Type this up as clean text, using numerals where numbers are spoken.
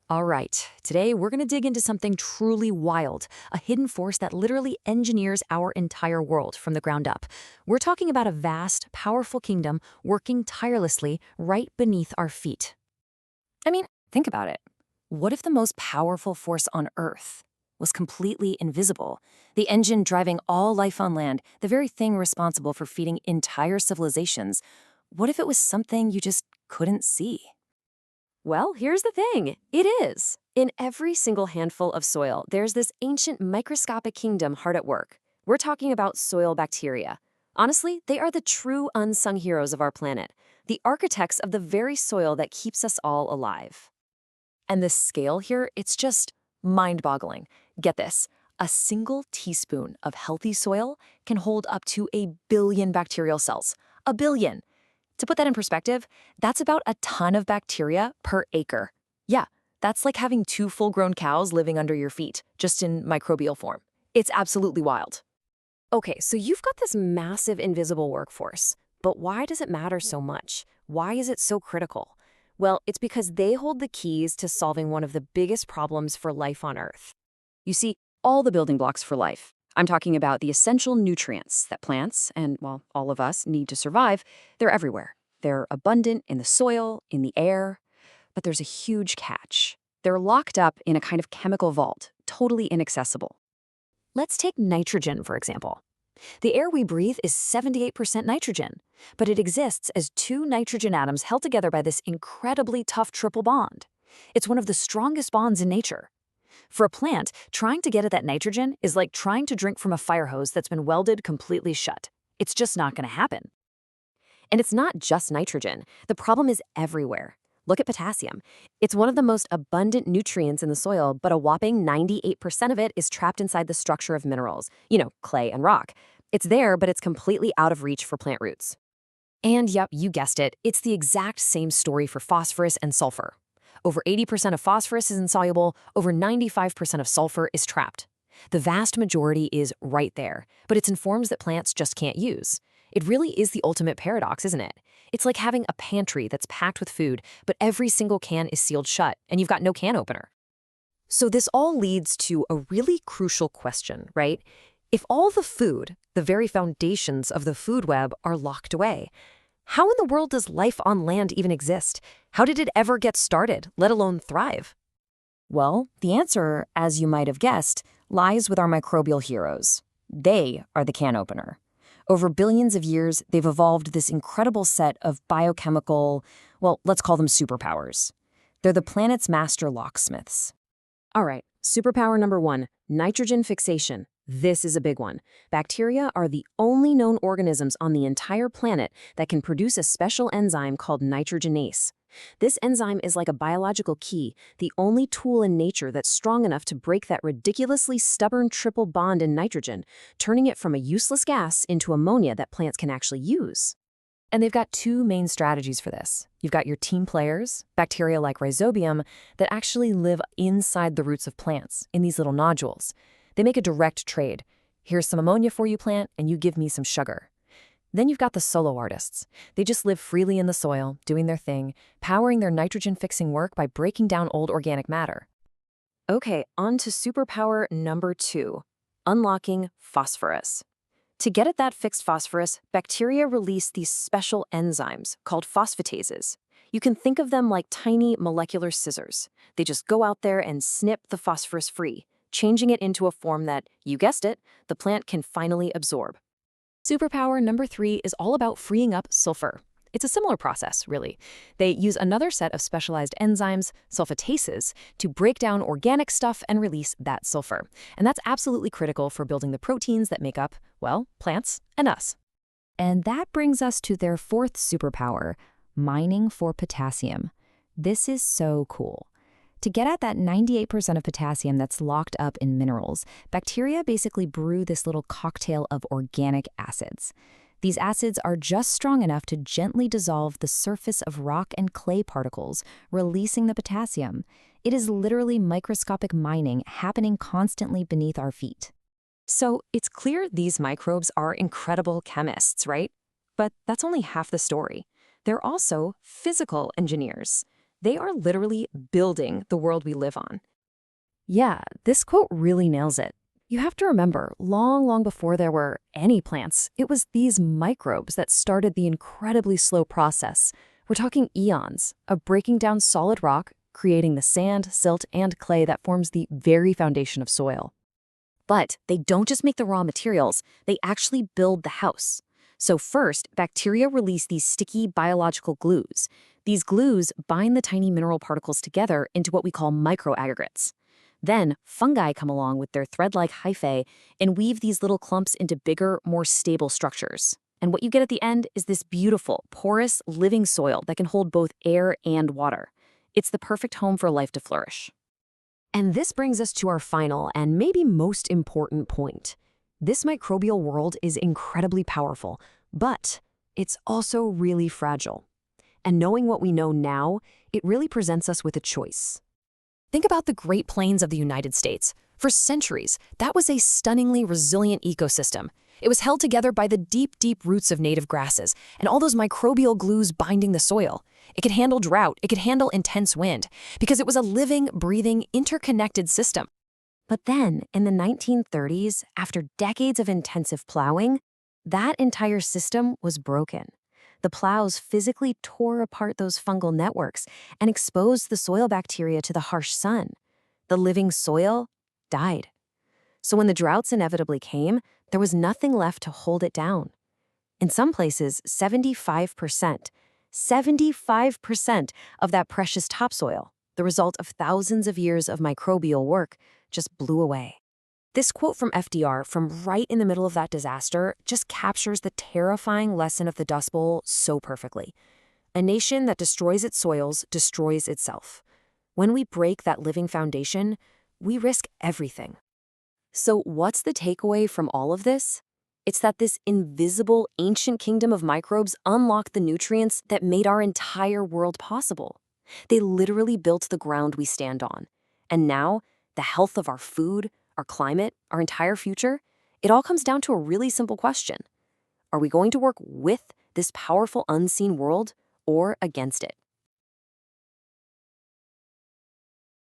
All right, today we're going to dig into something truly wild, a hidden force that literally engineers our entire world from the ground up. We're talking about a vast, powerful kingdom working tirelessly right beneath our feet. I mean, think about it. What if the most powerful force on Earth was completely invisible? The engine driving all life on land, the very thing responsible for feeding entire civilizations. What if it was something you just couldn't see? Well, here's the thing. It is. In every single handful of soil, there's this ancient microscopic kingdom hard at work. We're talking about soil bacteria. Honestly, they are the true unsung heroes of our planet, the architects of the very soil that keeps us all alive. And the scale here, it's just mind-boggling. Get this, a single teaspoon of healthy soil can hold up to 1 billion bacterial cells. 1 billion! To put that in perspective, that's about a ton of bacteria per acre. Yeah, that's like having 2 full-grown cows living under your feet, just in microbial form. It's absolutely wild. Okay, so you've got this massive invisible workforce, but why does it matter so much? Why is it so critical? Well, it's because they hold the keys to solving one of the biggest problems for life on Earth. You see, all the building blocks for life. I'm talking about the essential nutrients that plants, and well, all of us need to survive, they're everywhere. They're abundant in the soil, in the air, but there's a huge catch. They're locked up in a kind of chemical vault, totally inaccessible. Let's take nitrogen, for example. The air we breathe is 78% nitrogen, but it exists as 2 nitrogen atoms held together by this incredibly tough triple bond. It's one of the strongest bonds in nature. For a plant, trying to get at that nitrogen is like trying to drink from a fire hose that's been welded completely shut. It's just not going to happen. And it's not just nitrogen. The problem is everywhere. Look at potassium. It's one of the most abundant nutrients in the soil, but a whopping 98% of it is trapped inside the structure of minerals, clay and rock. It's there, but it's completely out of reach for plant roots. And yep, you guessed it, it's the exact same story for phosphorus and sulfur. Over 80% of phosphorus is insoluble, over 95% of sulfur is trapped. The vast majority is right there, but it's in forms that plants just can't use. It really is the ultimate paradox, isn't it? It's like having a pantry that's packed with food, but every single can is sealed shut, and you've got no can opener. So this all leads to a really crucial question, right? If all the food, the very foundations of the food web, are locked away, how in the world does life on land even exist? How did it ever get started, let alone thrive? Well, the answer, as you might have guessed, lies with our microbial heroes. They are the can opener. Over billions of years, they've evolved this incredible set of biochemical, well, let's call them superpowers. They're the planet's master locksmiths. All right, superpower number 1, nitrogen fixation. This is a big one. Bacteria are the only known organisms on the entire planet that can produce a special enzyme called nitrogenase. This enzyme is like a biological key, the only tool in nature that's strong enough to break that ridiculously stubborn triple bond in nitrogen, turning it from a useless gas into ammonia that plants can actually use. And they've got 2 main strategies for this. You've got your team players, bacteria like rhizobium, that actually live inside the roots of plants, in these little nodules. They make a direct trade. Here's some ammonia for you, plant, and you give me some sugar. Then you've got the solo artists. They just live freely in the soil, doing their thing, powering their nitrogen-fixing work by breaking down old organic matter. Okay, on to superpower number 2, unlocking phosphorus. To get at that fixed phosphorus, bacteria release these special enzymes called phosphatases. You can think of them like tiny molecular scissors. They just go out there and snip the phosphorus free, changing it into a form that, you guessed it, the plant can finally absorb. Superpower number 3 is all about freeing up sulfur. It's a similar process, really. They use another set of specialized enzymes, sulfatases, to break down organic stuff and release that sulfur. And that's absolutely critical for building the proteins that make up, well, plants and us. And that brings us to their 4th superpower, mining for potassium. This is so cool. To get at that 98% of potassium that's locked up in minerals, bacteria basically brew this little cocktail of organic acids. These acids are just strong enough to gently dissolve the surface of rock and clay particles, releasing the potassium. It is literally microscopic mining happening constantly beneath our feet. So it's clear these microbes are incredible chemists, right? But that's only half the story. They're also physical engineers. They are literally building the world we live on. Yeah, this quote really nails it. You have to remember, long before there were any plants, it was these microbes that started the incredibly slow process. We're talking eons of breaking down solid rock, creating the sand, silt, and clay that forms the very foundation of soil. But they don't just make the raw materials, they actually build the house. So first, bacteria release these sticky biological glues. These glues bind the tiny mineral particles together into what we call microaggregates. Then, fungi come along with their thread-like hyphae and weave these little clumps into bigger, more stable structures. And what you get at the end is this beautiful, porous, living soil that can hold both air and water. It's the perfect home for life to flourish. And this brings us to our final and maybe most important point. This microbial world is incredibly powerful, but it's also really fragile. And knowing what we know now, it really presents us with a choice. Think about the Great Plains of the United States. For centuries, that was a stunningly resilient ecosystem. It was held together by the deep roots of native grasses and all those microbial glues binding the soil. It could handle drought, it could handle intense wind, because it was a living, breathing, interconnected system. But then, in the 1930s, after decades of intensive plowing, that entire system was broken. The plows physically tore apart those fungal networks and exposed the soil bacteria to the harsh sun. The living soil died. So when the droughts inevitably came, there was nothing left to hold it down. In some places, 75% of that precious topsoil, the result of thousands of years of microbial work, just blew away. This quote from FDR from right in the middle of that disaster just captures the terrifying lesson of the Dust Bowl so perfectly. A nation that destroys its soils destroys itself. When we break that living foundation, we risk everything. So what's the takeaway from all of this? It's that this invisible, ancient kingdom of microbes unlocked the nutrients that made our entire world possible. They literally built the ground we stand on. And now, the health of our food, our climate, our entire future, it all comes down to a really simple question. Are we going to work with this powerful unseen world or against it?